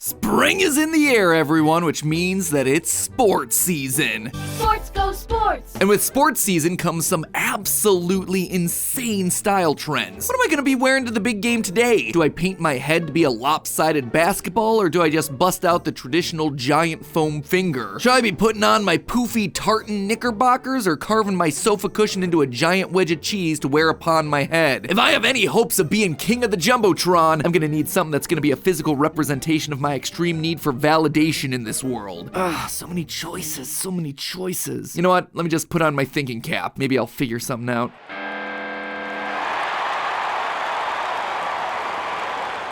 Spring is in the air, everyone, which means that it's sports season. Sports go sports! And with sports season comes some absolutely insane style trends. What am I gonna be wearing to the big game today? Do I paint my head to be a lopsided basketball, or do I just bust out the traditional giant foam finger? Should I be putting on my poofy tartan knickerbockers or carving my sofa cushion into a giant wedge of cheese to wear upon my head? If I have any hopes of being king of the Jumbotron, I'm gonna need something that's gonna be a physical representation of my extreme need for validation in this world. So many choices, so many choices. You know what? Let me just put on my thinking cap. Maybe I'll figure something out.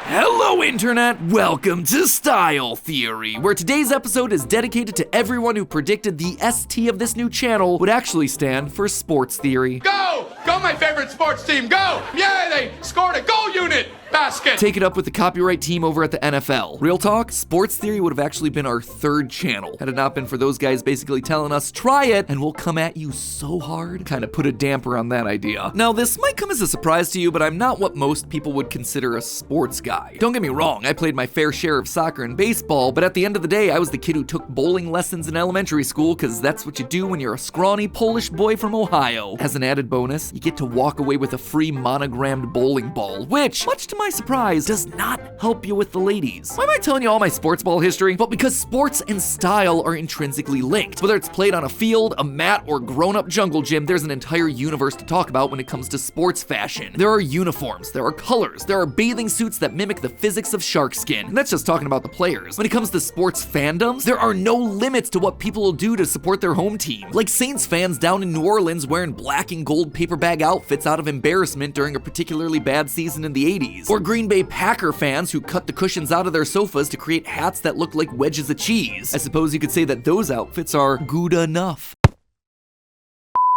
Hello, Internet! Welcome to Style Theory, where today's episode is dedicated to everyone who predicted the ST of this new channel would actually stand for Sports Theory. Go! Go, my favorite sports team, go! Yeah, they scored a goal unit! Basket! Take it up with the copyright team over at the NFL. Real talk, Sports Theory would have actually been our third channel, had it not been for those guys basically telling us, try it, and we'll come at you so hard. Kind of put a damper on that idea. Now, this might come as a surprise to you, but I'm not what most people would consider a sports guy. Don't get me wrong, I played my fair share of soccer and baseball, but at the end of the day, I was the kid who took bowling lessons in elementary school, because that's what you do when you're a scrawny Polish boy from Ohio. As an added bonus, you get to walk away with a free monogrammed bowling ball, which, much to my surprise, does not help you with the ladies. Why am I telling you all my sports ball history? Well, because sports and style are intrinsically linked. Whether it's played on a field, a mat, or grown-up jungle gym, there's an entire universe to talk about when it comes to sports fashion. There are uniforms, there are colors, there are bathing suits that mimic the physics of shark skin. And that's just talking about the players. When it comes to sports fandoms, there are no limits to what people will do to support their home team. Like Saints fans down in New Orleans wearing black and gold paper bag outfits out of embarrassment during a particularly bad season in the 80s. Or Green Bay Packer fans who cut the cushions out of their sofas to create hats that look like wedges of cheese. I suppose you could say that those outfits are good enough.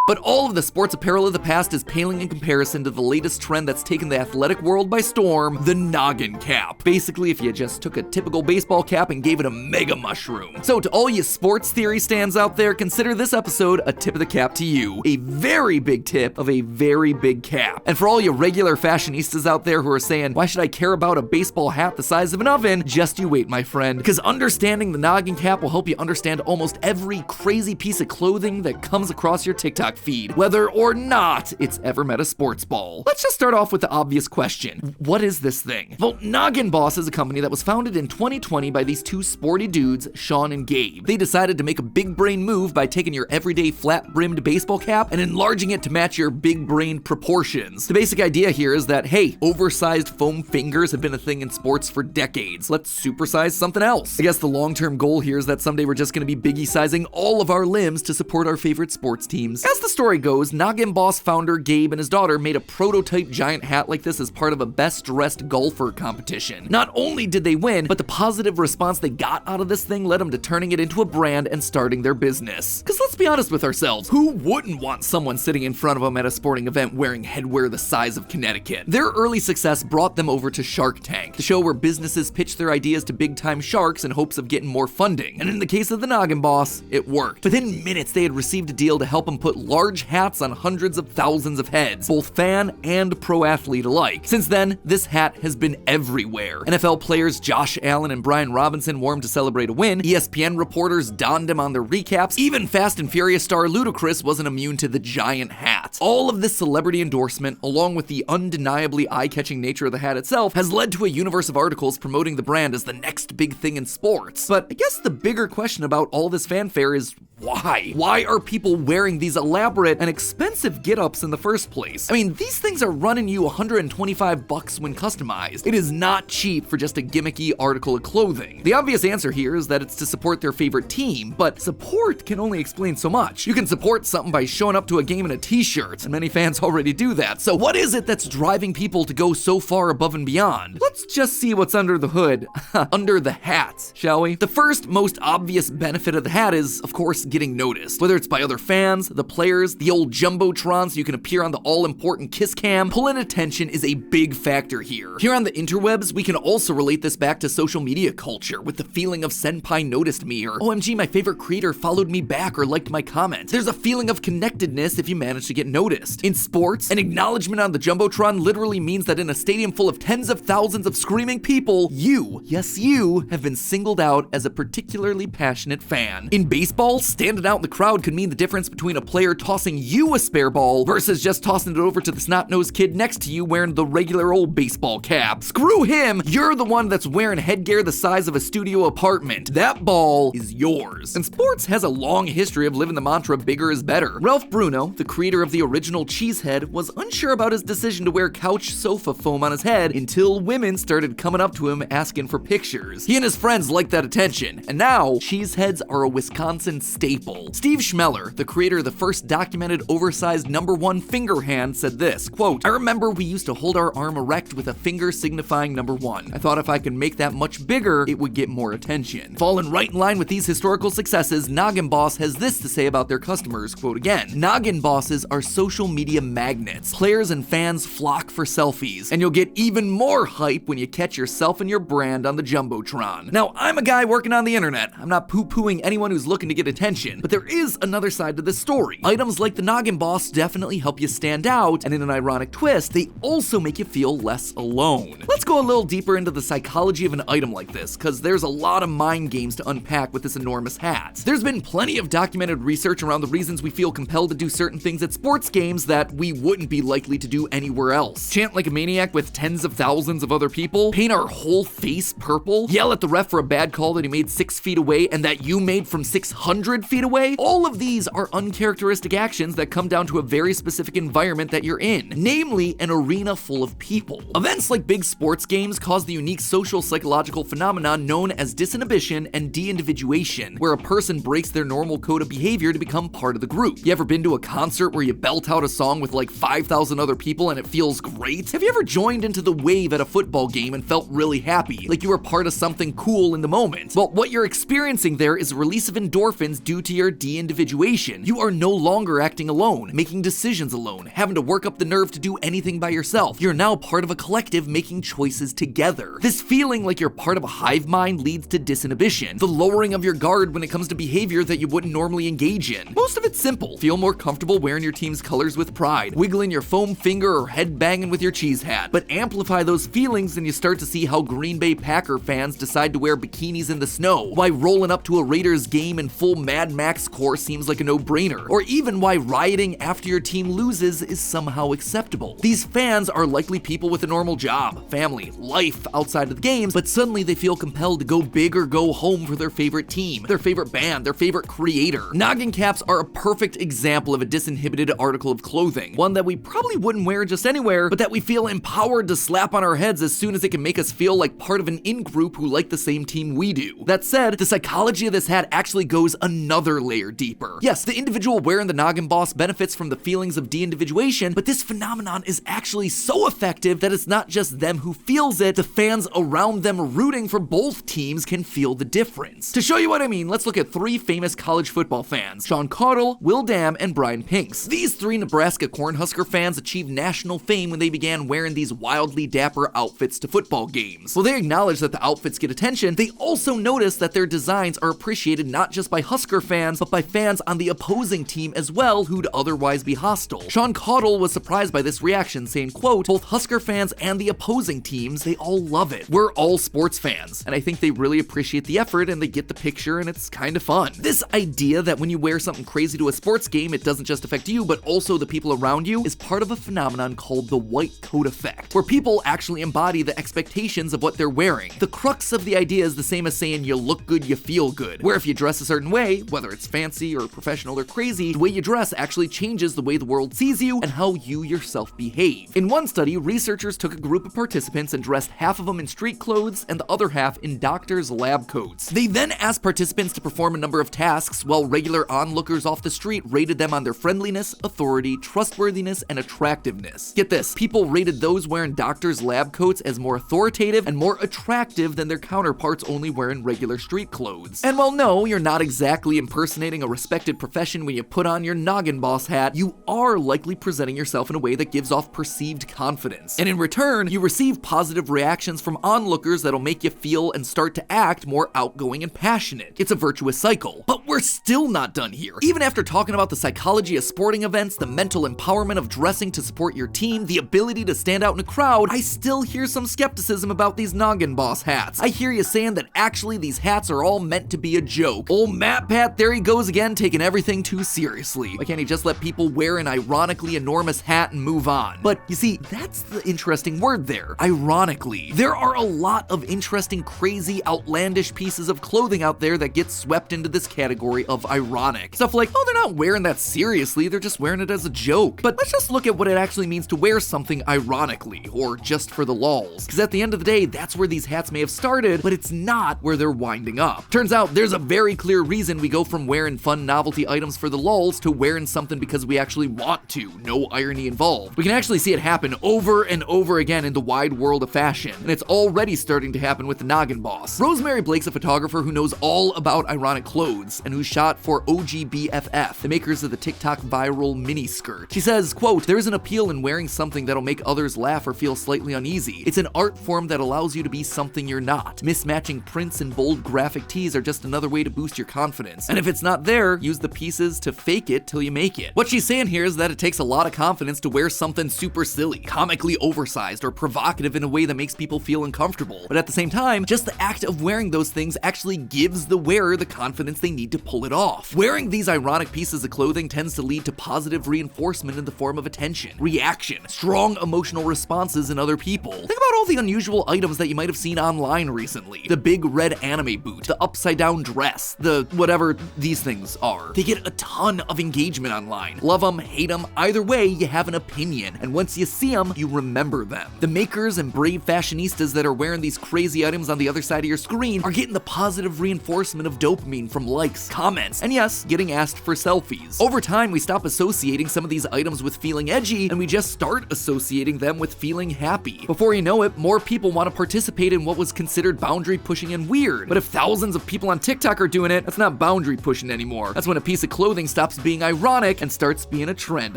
But all of the sports apparel of the past is paling in comparison to the latest trend that's taken the athletic world by storm, the Noggin cap. Basically, if you just took a typical baseball cap and gave it a mega mushroom. So to all you sports theory stands out there, consider this episode a tip of the cap to you. A very big tip of a very big cap. And for all you regular fashionistas out there who are saying, why should I care about a baseball hat the size of an oven? Just you wait, my friend. Because understanding the Noggin cap will help you understand almost every crazy piece of clothing that comes across your TikTok feed, whether or not it's ever met a sports ball. Let's just start off with the obvious question. What is this thing? Well, Noggin Boss is a company that was founded in 2020 by these two sporty dudes, Sean and Gabe. They decided to make a big brain move by taking your everyday flat-brimmed baseball cap and enlarging it to match your big brain proportions. The basic idea here is that, hey, oversized foam fingers have been a thing in sports for decades. Let's supersize something else. I guess the long-term goal here is that someday we're just gonna be biggie-sizing all of our limbs to support our favorite sports teams. As the story goes, Noggin Boss founder Gabe and his daughter made a prototype giant hat like this as part of a best dressed golfer competition. Not only did they win, but the positive response they got out of this thing led them to turning it into a brand and starting their business. Because let's be honest with ourselves, who wouldn't want someone sitting in front of them at a sporting event wearing headwear the size of Connecticut? Their early success brought them over to Shark Tank, the show where businesses pitch their ideas to big time sharks in hopes of getting more funding. And in the case of the Noggin Boss, it worked. Within minutes, they had received a deal to help them put large hats on hundreds of thousands of heads, both fan and pro athlete alike. Since then, this hat has been everywhere. NFL players Josh Allen and Brian Robinson wore him to celebrate a win. ESPN reporters donned him on their recaps. Even Fast and Furious star Ludacris wasn't immune to the giant hat. All of this celebrity endorsement, along with the undeniably eye-catching nature of the hat itself, has led to a universe of articles promoting the brand as the next big thing in sports. But I guess the bigger question about all this fanfare is why? Why are people wearing these elaborate and expensive get-ups in the first place? I mean, these things are running you $125 when customized. It is not cheap for just a gimmicky article of clothing. The obvious answer here is that it's to support their favorite team, but support can only explain so much. You can support something by showing up to a game in a t-shirt, and many fans already do that. So what is it that's driving people to go so far above and beyond? Let's just see what's under the hood. Under the hat, shall we? The first, most obvious benefit of the hat is, of course, sports getting noticed. Whether it's by other fans, the players, the old jumbotron so you can appear on the all-important kiss cam, pulling attention is a big factor here. Here on the interwebs, we can also relate this back to social media culture with the feeling of senpai noticed me, or OMG, my favorite creator followed me back or liked my comment. There's a feeling of connectedness if you manage to get noticed. In sports, an acknowledgement on the jumbotron literally means that in a stadium full of tens of thousands of screaming people, you, yes you, have been singled out as a particularly passionate fan. In baseball, standing out in the crowd could mean the difference between a player tossing you a spare ball versus just tossing it over to the snot-nosed kid next to you wearing the regular old baseball cap. Screw him, you're the one that's wearing headgear the size of a studio apartment. That ball is yours. And sports has a long history of living the mantra bigger is better. Ralph Bruno, the creator of the original Cheesehead, was unsure about his decision to wear couch sofa foam on his head until women started coming up to him asking for pictures. He and his friends liked that attention, and now Cheeseheads are a Wisconsin staple. Steve Schmeller, the creator of the first documented oversized #1 finger hand, said this, quote, "I remember we used to hold our arm erect with a finger signifying #1. I thought if I could make that much bigger, it would get more attention." Falling right in line with these historical successes, Noggin Boss has this to say about their customers, quote again, "Noggin bosses are social media magnets. Players and fans flock for selfies, and you'll get even more hype when you catch yourself and your brand on the Jumbotron." Now, I'm a guy working on the internet. I'm not poo-pooing anyone who's looking to get attention, but there is another side to this story. Items like the Noggin Boss definitely help you stand out, and in an ironic twist, they also make you feel less alone. Let's go a little deeper into the psychology of an item like this, because there's a lot of mind games to unpack with this enormous hat. There's been plenty of documented research around the reasons we feel compelled to do certain things at sports games that we wouldn't be likely to do anywhere else. Chant like a maniac with tens of thousands of other people, paint our whole face purple, yell at the ref for a bad call that he made 6 feet away and that you made from 600 feet away. All of these are uncharacteristic actions that come down to a very specific environment that you're in, namely an arena full of people. Events like big sports games cause the unique social psychological phenomenon known as disinhibition and de-individuation, where a person breaks their normal code of behavior to become part of the group. You ever been to a concert where you belt out a song with like 5,000 other people and it feels great? Have you ever joined into the wave at a football game and felt really happy, like you were part of something cool in the moment? Well, what you're experiencing there is a release of endorphins due to your de-individuation. You are no longer acting alone, making decisions alone, having to work up the nerve to do anything by yourself. You're now part of a collective making choices together. This feeling like you're part of a hive mind leads to disinhibition, the lowering of your guard when it comes to behavior that you wouldn't normally engage in. Most of it's simple. Feel more comfortable wearing your team's colors with pride, wiggling your foam finger or head banging with your cheese hat. But amplify those feelings and you start to see how Green Bay Packer fans decide to wear bikinis in the snow, why rolling up to a Raiders game in full Mad Max core seems like a no-brainer, or even why rioting after your team loses is somehow acceptable. These fans are likely people with a normal job, family, life outside of the games, but suddenly they feel compelled to go big or go home for their favorite team, their favorite band, their favorite creator. Noggin caps are a perfect example of a disinhibited article of clothing, one that we probably wouldn't wear just anywhere, but that we feel empowered to slap on our heads as soon as it can make us feel like part of an in-group who like the same team we do. That said, the psychology of this hat actually goes another layer deeper. Yes, the individual wearing the Noggin Boss benefits from the feelings of de-individuation, but this phenomenon is actually so effective that it's not just them who feels it, the fans around them rooting for both teams can feel the difference. To show you what I mean, let's look at 3 famous college football fans, Sean Caudle, Will Dam, and Brian Pinks. These 3 Nebraska Cornhusker fans achieved national fame when they began wearing these wildly dapper outfits to football games. While they acknowledge that the outfits get attention, they also notice that their designs are appreciated not just by Husker fans, but by fans on the opposing team as well who'd otherwise be hostile. Sean Caudle was surprised by this reaction, saying, quote, "Both Husker fans and the opposing teams, they all love it. We're all sports fans, and I think they really appreciate the effort and they get the picture and it's kind of fun." This idea that when you wear something crazy to a sports game, it doesn't just affect you, but also the people around you is part of a phenomenon called the white coat effect, where people actually embody the expectations of what they're wearing. The crux of the idea is the same as saying you look good, you feel good, where if you dress a certain way, whether it's fancy or professional or crazy, the way you dress actually changes the way the world sees you and how you yourself behave. In one study, researchers took a group of participants and dressed half of them in street clothes and the other half in doctors' lab coats. They then asked participants to perform a number of tasks while regular onlookers off the street rated them on their friendliness, authority, trustworthiness, and attractiveness. Get this, people rated those wearing doctors' lab coats as more authoritative and more attractive than their counterparts only wearing regular street clothes. And while no, you're not exactly successfully impersonating a respected profession when you put on your Noggin boss hat, you are likely presenting yourself in a way that gives off perceived confidence. And in return, you receive positive reactions from onlookers that'll make you feel and start to act more outgoing and passionate. It's a virtuous cycle. But we're still not done here. Even after talking about the psychology of sporting events, the mental empowerment of dressing to support your team, the ability to stand out in a crowd, I still hear some skepticism about these Noggin boss hats. I hear you saying that actually these hats are all meant to be a joke. Old Matpat, there he goes again, taking everything too seriously. Why can't he just let people wear an ironically enormous hat and move on? But you see, that's the interesting word there. Ironically. There are a lot of interesting, crazy, outlandish pieces of clothing out there that get swept into this category of ironic. Stuff like, oh, they're not wearing that seriously, they're just wearing it as a joke. But let's just look at what it actually means to wear something ironically, or just for the lulz. Because at the end of the day, that's where these hats may have started, but it's not where they're winding up. Turns out there's a very clear reason we go from wearing fun novelty items for the lulz to wearing something because we actually want to. No irony involved. We can actually see it happen over and over again in the wide world of fashion, and it's already starting to happen with the Noggin boss. Rosemary Blake's a photographer who knows all about ironic clothes and who shot for OGBFF, the makers of the TikTok viral mini skirt. She says, quote, "There's an appeal in wearing something that'll make others laugh or feel slightly uneasy. It's an art form that allows you to be something you're not. Mismatching prints and bold graphic tees are just another way to boost your confidence. And if it's not there, use the pieces to fake it till you make it." What she's saying here is that it takes a lot of confidence to wear something super silly, comically oversized, or provocative in a way that makes people feel uncomfortable. But at the same time, just the act of wearing those things actually gives the wearer the confidence they need to pull it off. Wearing these ironic pieces of clothing tends to lead to positive reinforcement in the form of attention, reaction, strong emotional responses in other people. Think about all the unusual items that you might have seen online recently. The big red anime boot, the upside down dress, the whatever these things are. They get a ton of engagement online. Love them, hate them, either way, you have an opinion. And once you see them, you remember them. The makers and brave fashionistas that are wearing these crazy items on the other side of your screen are getting the positive reinforcement of dopamine from likes, comments, and yes, getting asked for selfies. Over time, we stop associating some of these items with feeling edgy, and we just start associating them with feeling happy. Before you know it, more people want to participate in what was considered boundary pushing and weird. But if thousands of people on TikTok are doing it, that's not boundary pushing anymore. That's when a piece of clothing stops being ironic and starts being a trend,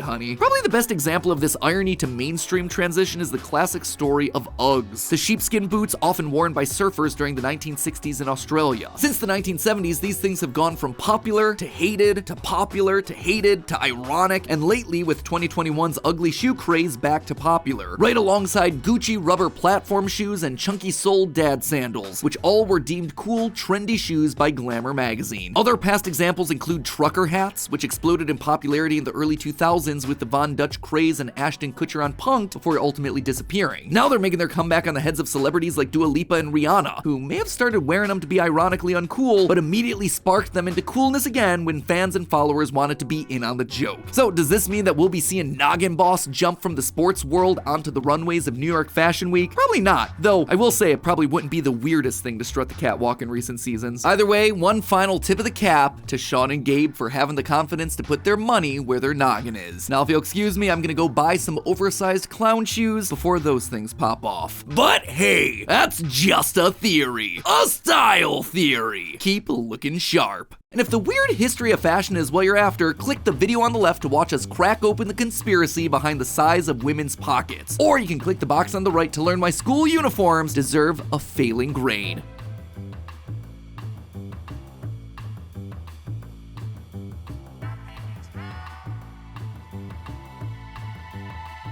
honey. Probably the best example of this irony to mainstream transition is the classic story of Uggs, the sheepskin boots often worn by surfers during the 1960s in Australia. Since the 1970s, these things have gone from popular to hated, to popular to hated, to ironic, and lately with 2021's ugly shoe craze back to popular, right alongside Gucci rubber platform shoes and chunky-soled dad sandals, which all were deemed cool, trendy shoes by Glamour magazine. Other past examples include trucker hats, which exploded in popularity in the early 2000s with the Von Dutch craze and Ashton Kutcher on Punk'd before ultimately disappearing. Now they're making their comeback on the heads of celebrities like Dua Lipa and Rihanna, who may have started wearing them to be ironically uncool, but immediately sparked them into coolness again when fans and followers wanted to be in on the joke. So does this mean that we'll be seeing Noggin Boss jump from the sports world onto the runways of New York Fashion Week? Probably not, though I will say it probably wouldn't be the weirdest thing to strut the catwalk in recent seasons. Either way, one final tip of the cap to Sean and Gabe for having the confidence to put their money where their noggin is. Now if you'll excuse me, I'm gonna go buy some oversized clown shoes before those things pop off. But hey, that's just a theory. A style theory. Keep looking sharp. And if the weird history of fashion is what you're after, click the video on the left to watch us crack open the conspiracy behind the size of women's pockets. Or you can click the box on the right to learn why school uniforms deserve a failing grade.